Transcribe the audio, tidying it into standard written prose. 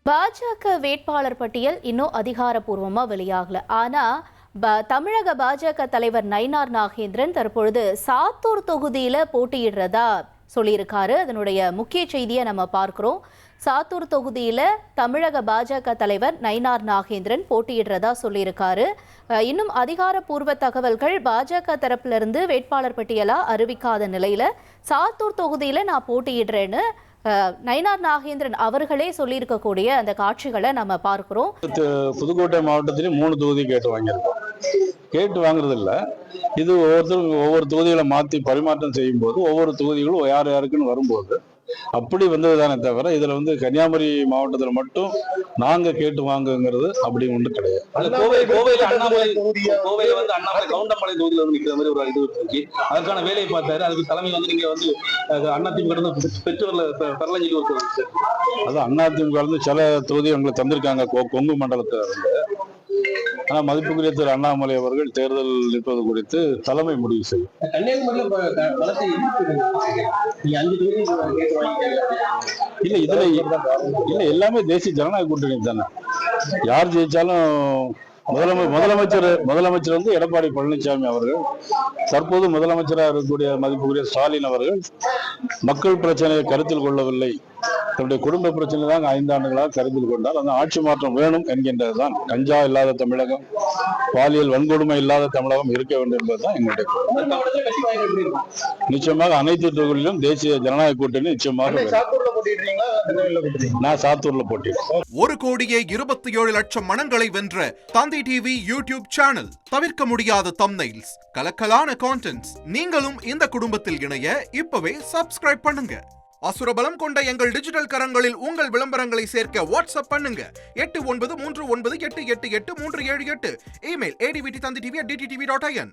பாஜக வேட்பாளர் பட்டியல் இன்னும் அதிகாரப்பூர்வமா வெளியாகல. ஆனா தமிழக பாஜக தலைவர் நயினார் நாகேந்திரன் தற்பொழுது சாத்தூர் தொகுதியில போட்டியிடுறதா சொல்லியிருக்காரு. அதனுடைய முக்கிய செய்தியை நம்ம பார்க்கிறோம். சாத்தூர் தொகுதியில தமிழக பாஜக தலைவர் நயினார் நாகேந்திரன் போட்டியிடுறதா சொல்லியிருக்காரு. இன்னும் அதிகாரப்பூர்வ தகவல்கள் பாஜக தரப்பிலிருந்து வேட்பாளர் பட்டியலா அறிவிக்காத நிலையில சாத்தூர் தொகுதியில நான் போட்டியிடுறேன்னு நயினார் நாகேந்திரன் அவர்களே சொல்லியிருக்கக்கூடிய அந்த காட்சிகளை நம்ம பார்க்கிறோம். புதுக்கோட்டை மாவட்டத்திலேயே 3 தொகுதி கேட்டு வாங்கியிருக்கோம். கேட்டு வாங்குறது இல்லை, இது ஒவ்வொரு தொகுதிகளை மாற்றி பரிமாற்றம் செய்யும் போது ஒவ்வொரு தொகுதிகளும் யார் யாருக்குன்னு வரும்போது அப்படி வந்ததுதானே தவிர இதுல கன்னியாகுமரி மாவட்டத்துல மட்டும் நாங்க கேட்டு வாங்குங்கிறது அப்படி ஒன்று கிடையாது. கோவையில அண்ணாமலை கவுண்டமலை தொகுதியில நிக்கிற மாதிரி ஒரு இது இருக்கு. அதற்கான வேலையை பார்த்தாரு. அதுக்கு தலைமை நீங்க அதிமுக பெற்று வரல அது அதிமுக சில தொகுதி எங்களுக்கு தந்திருக்காங்க கொங்கு மண்டலத்துல இருந்து. ஆனா மதிப்புக்குரிய திரு அண்ணாமலை அவர்கள் தேர்தல் நிற்பது குறித்து தலைமை முடிவு செய்யும். இல்ல இதுல இல்ல எல்லாமே தேசிய ஜனநாயக கூட்டணி தானே. யார் ஜெயிச்சாலும் முதலமைச்சர் எடப்பாடி பழனிசாமி அவர்கள், தற்போது முதலமைச்சராக இருக்கக்கூடிய மதிப்புக்குரிய ஸ்டாலின் அவர்கள் மக்கள் பிரச்சனையை கருத்தில் கொள்ளவில்லை. தன்னுடைய குடும்ப பிரச்சனை தான் 5 ஆண்டுகளாக கருத்தில் கொண்டால் அந்த ஆட்சி மாற்றம் வேணும் என்கின்றதுதான். கஞ்சா இல்லாத தமிழகம், பாலியல் வன்கொடுமை இல்லாத தமிழகம் இருக்க வேண்டும் என்பதுதான் எங்களுடைய. நிச்சயமாக அனைத்து தொகுதிகளிலும் தேசிய ஜனநாயக கூட்டணி நிச்சயமாக. நான் சாத்தூர்ல போட்டியிடுறேன். 1,27,00,000 மனங்களை வென்ற தந்தி டிவி யூடியூப் சேனல். தவிர்க்க முடியாத தம்ப்நெயில்ஸ், கலக்கலான கான்டென்ட்ஸ். நீங்களும் இந்த குடும்பத்தில் இணைய இப்பவே சப்ஸ்கிரைப் பண்ணுங்க. அசுரபலம் கொண்ட எங்கள் டிஜிட்டல் கரங்களில் உங்கள் விளம்பரங்களை சேர்க்க வாட்ஸ்அப் பண்ணுங்க. 8939888838. Email advtthanditv@dttv.in.